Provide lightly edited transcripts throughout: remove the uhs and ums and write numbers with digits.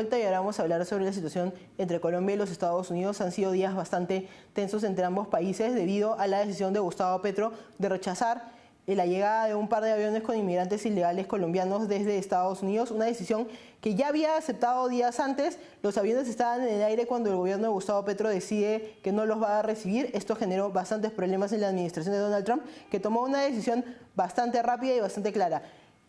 vuelta y ahora vamos a hablar sobre la situación entre Colombia y los Estados Unidos. Han sido días bastante tensos entre ambos países debido a la decisión de Gustavo Petro de rechazar la llegada de un par de aviones con inmigrantes ilegales colombianos desde Estados Unidos, una decisión que ya había aceptado días antes. Los aviones estaban en el aire cuando el gobierno de Gustavo Petro decide que no los va a recibir. Esto generó bastantes problemas en la administración de Donald Trump, que tomó una decisión bastante rápida y bastante clara.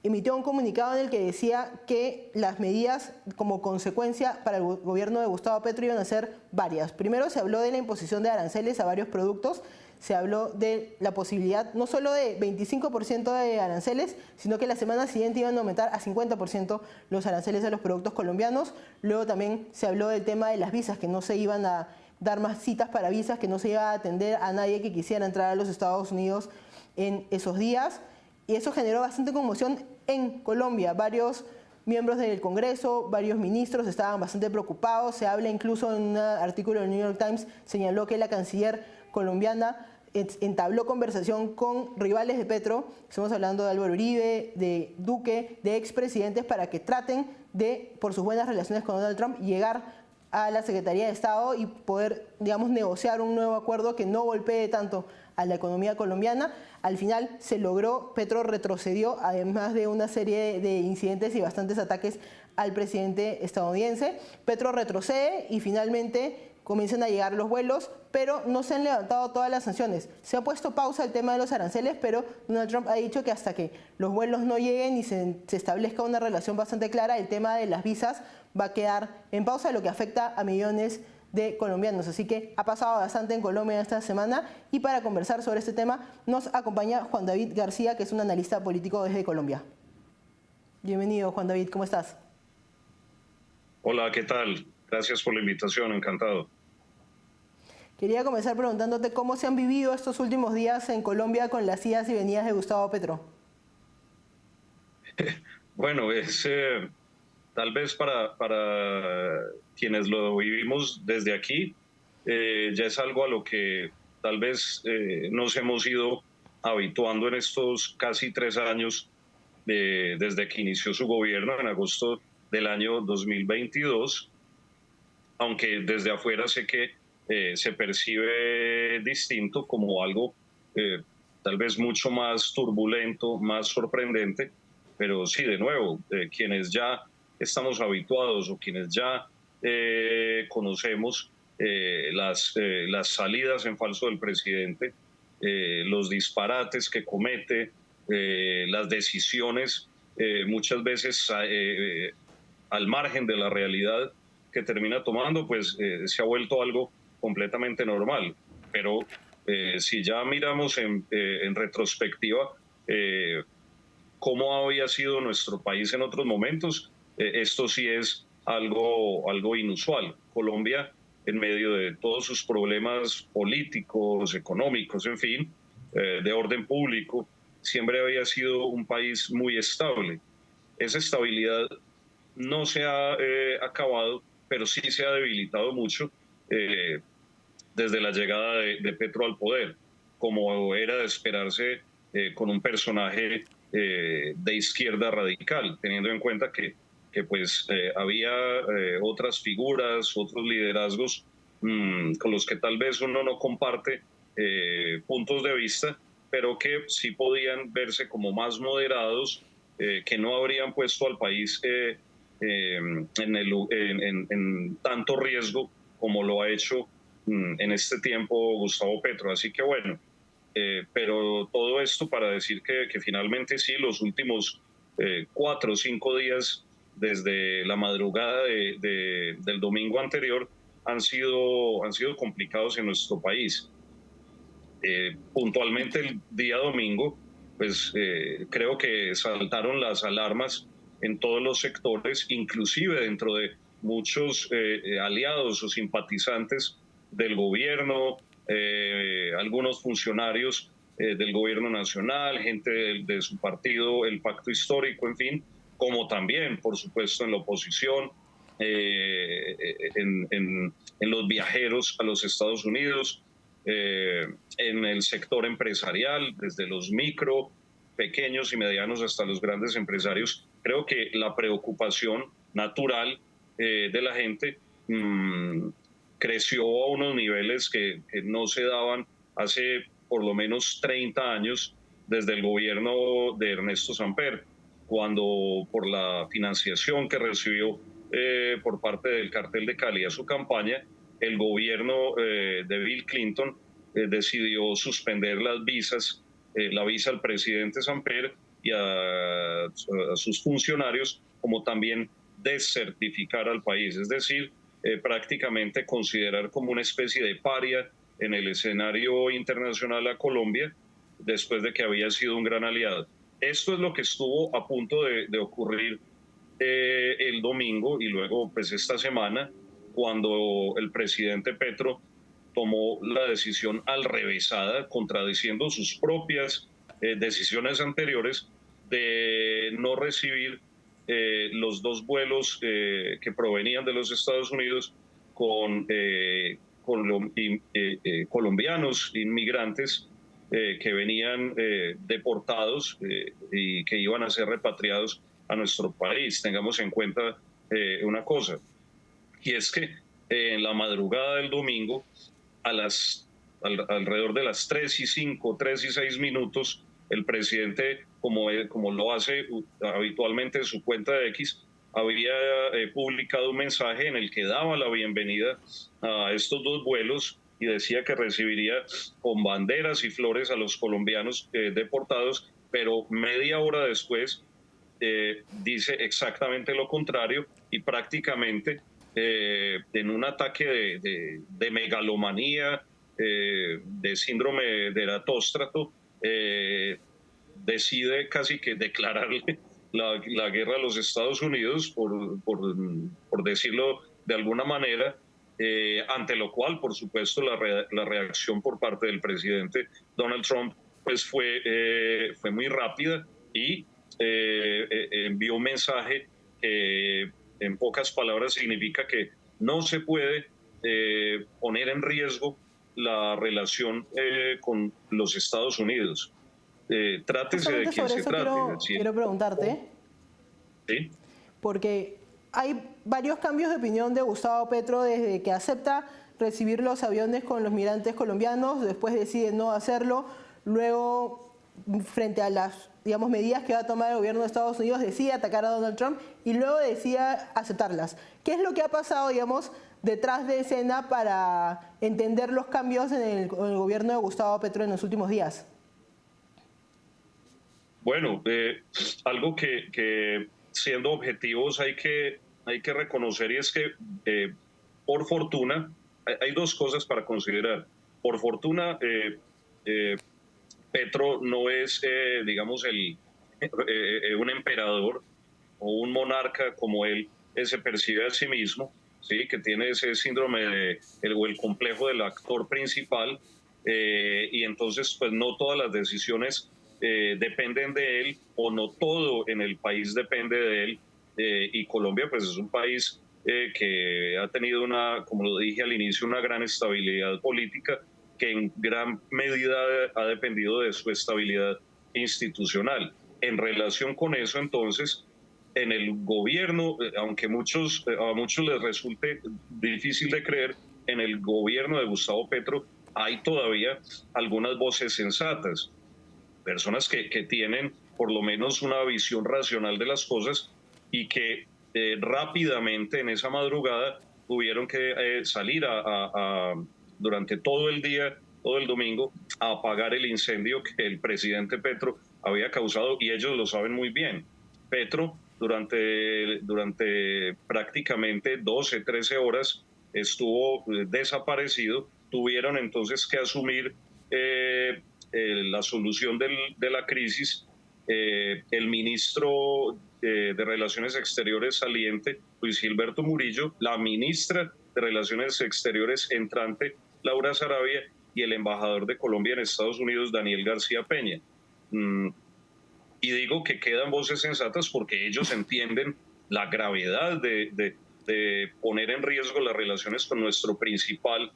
Emitió un comunicado en el que decía que las medidas como consecuencia para el gobierno de Gustavo Petro iban a ser varias. Primero se habló de la imposición de aranceles a varios productos, se habló de la posibilidad no solo de 25% de aranceles, sino que la semana siguiente iban a aumentar a 50% los aranceles a los productos colombianos. Luego también se habló del tema de las visas, que no se iban a dar más citas para visas, que no se iba a atender a nadie que quisiera entrar a los Estados Unidos en esos días. Y eso generó bastante conmoción en Colombia. Varios miembros del Congreso, varios ministros estaban bastante preocupados. Se habla incluso en un artículo del New York Times, señaló que la canciller colombiana entabló conversación con rivales de Petro, estamos hablando de Álvaro Uribe, de Duque, de expresidentes, para que traten de, por sus buenas relaciones con Donald Trump, llegar a la Secretaría de Estado y poder, digamos, negociar un nuevo acuerdo que no golpee tanto a la economía colombiana. Al final se logró, Petro retrocedió, además de una serie de incidentes y bastantes ataques al presidente estadounidense. Petro retrocede y finalmente comienzan a llegar los vuelos, pero no se han levantado todas las sanciones. Se ha puesto pausa el tema de los aranceles, pero Donald Trump ha dicho que hasta que los vuelos no lleguen y se establezca una relación bastante clara, el tema de las visas va a quedar en pausa, lo que afecta a millones de colombianos. Así que ha pasado bastante en Colombia esta semana, y para conversar sobre este tema nos acompaña Juan David García, que es un analista político desde Colombia. Bienvenido, Juan David, ¿cómo estás? Hola, ¿qué tal? Gracias por la invitación, encantado. Quería comenzar preguntándote cómo se han vivido estos últimos días en Colombia con las idas y venidas de Gustavo Petro. Bueno, tal vez para quienes lo vivimos desde aquí, ya es algo a lo que tal vez nos hemos ido habituando en estos casi 3 años desde que inició su gobierno en agosto del año 2022, aunque desde afuera sé que se percibe distinto, como algo tal vez mucho más turbulento, más sorprendente, pero sí, de nuevo, quienes ya estamos habituados o quienes ya conocemos las salidas en falso del presidente, los disparates que comete, las decisiones muchas veces al margen de la realidad que termina tomando, pues se ha vuelto algo completamente normal. Pero si ya miramos en retrospectiva cómo había sido nuestro país en otros momentos, esto sí es algo inusual. Colombia, en medio de todos sus problemas políticos, económicos, en fin, de orden público, siempre había sido un país muy estable. Esa estabilidad no se ha acabado, pero sí se ha debilitado mucho desde la llegada de Petro al poder, como era de esperarse con un personaje de izquierda radical, teniendo en cuenta que pues había otras figuras, otros liderazgos con los que tal vez uno no comparte puntos de vista, pero que sí podían verse como más moderados, que no habrían puesto al país en tanto riesgo como lo ha hecho en este tiempo Gustavo Petro. Así que bueno, pero todo esto para decir que finalmente sí, los últimos 4 o 5 días desde la madrugada del domingo anterior han sido complicados en nuestro país. Puntualmente el día domingo, pues creo que saltaron las alarmas en todos los sectores, inclusive dentro de muchos aliados o simpatizantes del gobierno, algunos funcionarios del gobierno nacional, gente de su partido, el Pacto Histórico, en fin, como también, por supuesto, en la oposición, en los viajeros a los Estados Unidos, en el sector empresarial, desde los micro, pequeños y medianos hasta los grandes empresarios. Creo que la preocupación natural de la gente creció a unos niveles que no se daban hace por lo menos 30 años desde el gobierno de Ernesto Samper, cuando por la financiación que recibió por parte del cartel de Cali a su campaña, el gobierno de Bill Clinton decidió suspender las visas, la visa al presidente Samper y a sus funcionarios, como también desertificar al país, es decir, prácticamente considerar como una especie de paria en el escenario internacional a Colombia, después de que había sido un gran aliado. Esto es lo que estuvo a punto de ocurrir el domingo y luego pues esta semana, cuando el presidente Petro tomó la decisión alrevesada, contradiciendo sus propias decisiones anteriores de no recibir los dos vuelos que provenían de los Estados Unidos con colombianos inmigrantes que venían deportados y que iban a ser repatriados a nuestro país. Tengamos en cuenta una cosa, y es que en la madrugada del domingo, alrededor de las 3:05, 3:06, el presidente, como lo hace habitualmente en su cuenta de X, había publicado un mensaje en el que daba la bienvenida a estos dos vuelos y decía que recibiría con banderas y flores a los colombianos deportados, pero media hora después dice exactamente lo contrario y prácticamente en un ataque de megalomanía, de síndrome de Eratóstrato, decide casi que declararle la guerra a los Estados Unidos, por decirlo de alguna manera, ante lo cual, por supuesto, la reacción por parte del presidente Donald Trump pues fue muy rápida y envió un mensaje que en pocas palabras significa que no se puede poner en riesgo la relación con los Estados Unidos. Trátese de Justamente quien sobre se eso trate. Es decir, quiero preguntarte, ¿sí? porque hay varios cambios de opinión de Gustavo Petro desde que acepta recibir los aviones con los migrantes colombianos, después decide no hacerlo, luego frente a las, digamos, medidas que va a tomar el gobierno de Estados Unidos decide atacar a Donald Trump y luego decide aceptarlas. ¿Qué es lo que ha pasado, digamos, detrás de escena para entender los cambios en el gobierno de Gustavo Petro en los últimos días? Bueno, algo que siendo objetivos hay que reconocer, y es que por fortuna hay dos cosas para considerar. Por fortuna, Petro no es, digamos, un emperador o un monarca como él se percibe a sí mismo, ¿sí? Que tiene ese síndrome o el complejo del actor principal, y entonces pues no todas las decisiones dependen de él, o no todo en el país depende de él, y Colombia pues es un país que ha tenido como lo dije al inicio, una gran estabilidad política que en gran medida ha dependido de su estabilidad institucional. En relación con eso, entonces, en el gobierno, aunque a muchos les resulte difícil de creer, en el gobierno de Gustavo Petro hay todavía algunas voces sensatas, personas que tienen por lo menos una visión racional de las cosas y que rápidamente en esa madrugada tuvieron que salir durante todo el día, todo el domingo, a apagar el incendio que el presidente Petro había causado, y ellos lo saben muy bien. Petro durante prácticamente 12, 13 horas estuvo desaparecido, tuvieron entonces que asumir la solución de la crisis. El ministro de Relaciones Exteriores saliente, Luis Gilberto Murillo, la ministra de Relaciones Exteriores entrante, Laura Sarabia, y el embajador de Colombia en Estados Unidos, Daniel García Peña. Y digo que quedan voces sensatas porque ellos entienden la gravedad de poner en riesgo las relaciones con nuestro principal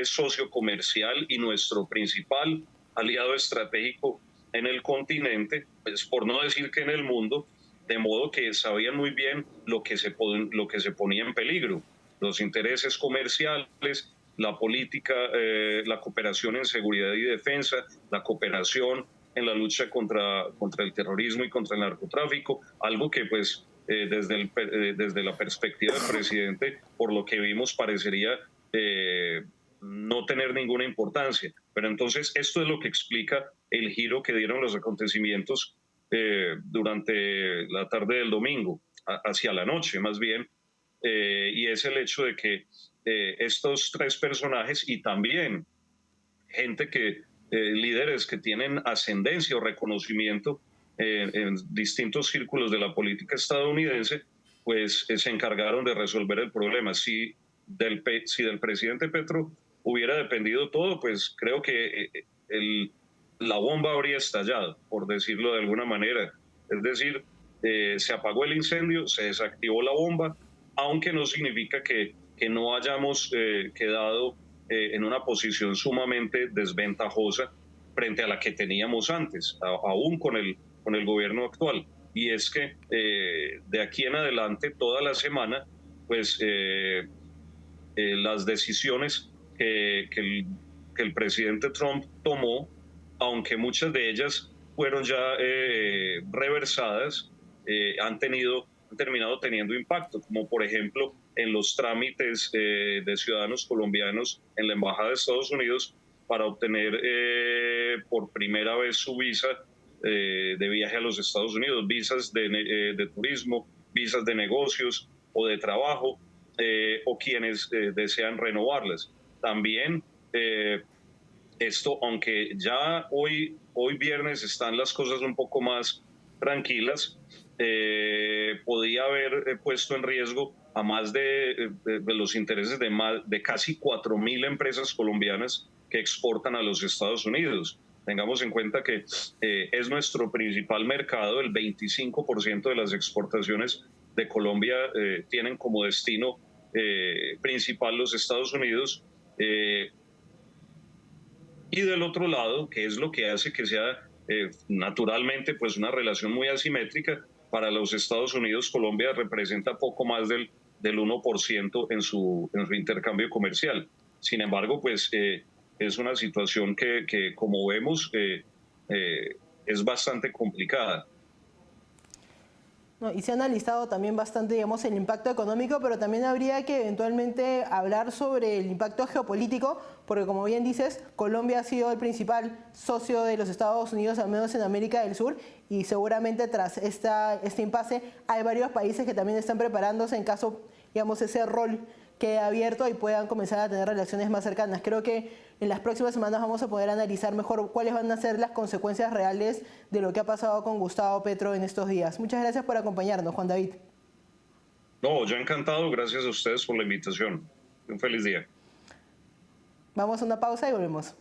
socio comercial y nuestro principal aliado estratégico en el continente, pues por no decir que en el mundo, de modo que sabían muy bien lo que se ponía en peligro: los intereses comerciales, la política, la cooperación en seguridad y defensa, la cooperación en la lucha contra el terrorismo y contra el narcotráfico, algo que pues desde la perspectiva del presidente, por lo que vimos, parecería no tener ninguna importancia. Pero entonces esto es lo que explica el giro que dieron los acontecimientos durante la tarde del domingo, hacia la noche más bien, y es el hecho de que estos tres personajes y también gente líderes que tienen ascendencia o reconocimiento en distintos círculos de la política estadounidense, pues se encargaron de resolver el problema. Si del presidente Petro hubiera dependido todo, pues creo que la bomba habría estallado, por decirlo de alguna manera. Es decir, se apagó el incendio, se desactivó la bomba, aunque no significa que no hayamos quedado en una posición sumamente desventajosa frente a la que teníamos antes, aún con el gobierno actual. Y es que de aquí en adelante, toda la semana, pues las decisiones que el presidente Trump tomó, aunque muchas de ellas fueron ya reversadas, han terminado teniendo impacto, como por ejemplo en los trámites de ciudadanos colombianos en la Embajada de Estados Unidos para obtener por primera vez su visa de viaje a los Estados Unidos, visas de turismo, visas de negocios o de trabajo, o quienes desean renovarlas. También esto, aunque ya hoy viernes están las cosas un poco más tranquilas, podía haber puesto en riesgo a más de los intereses de casi 4.000 empresas colombianas que exportan a los Estados Unidos. Tengamos en cuenta que es nuestro principal mercado. El 25% de las exportaciones de Colombia tienen como destino principal los Estados Unidos. Y del otro lado, que es lo que hace que sea naturalmente pues una relación muy asimétrica, para los Estados Unidos Colombia representa poco más del 1% en su intercambio comercial. Sin embargo, pues es una situación que como vemos, es bastante complicada. No, y se ha analizado también bastante, digamos, el impacto económico, pero también habría que eventualmente hablar sobre el impacto geopolítico, porque como bien dices, Colombia ha sido el principal socio de los Estados Unidos, al menos en América del Sur, y seguramente tras este impasse hay varios países que también están preparándose en caso, digamos, ese rol quede abierto y puedan comenzar a tener relaciones más cercanas. Creo que en las próximas semanas vamos a poder analizar mejor cuáles van a ser las consecuencias reales de lo que ha pasado con Gustavo Petro en estos días. Muchas gracias por acompañarnos, Juan David. No, yo encantado. Gracias a ustedes por la invitación. Un feliz día. Vamos a una pausa y volvemos.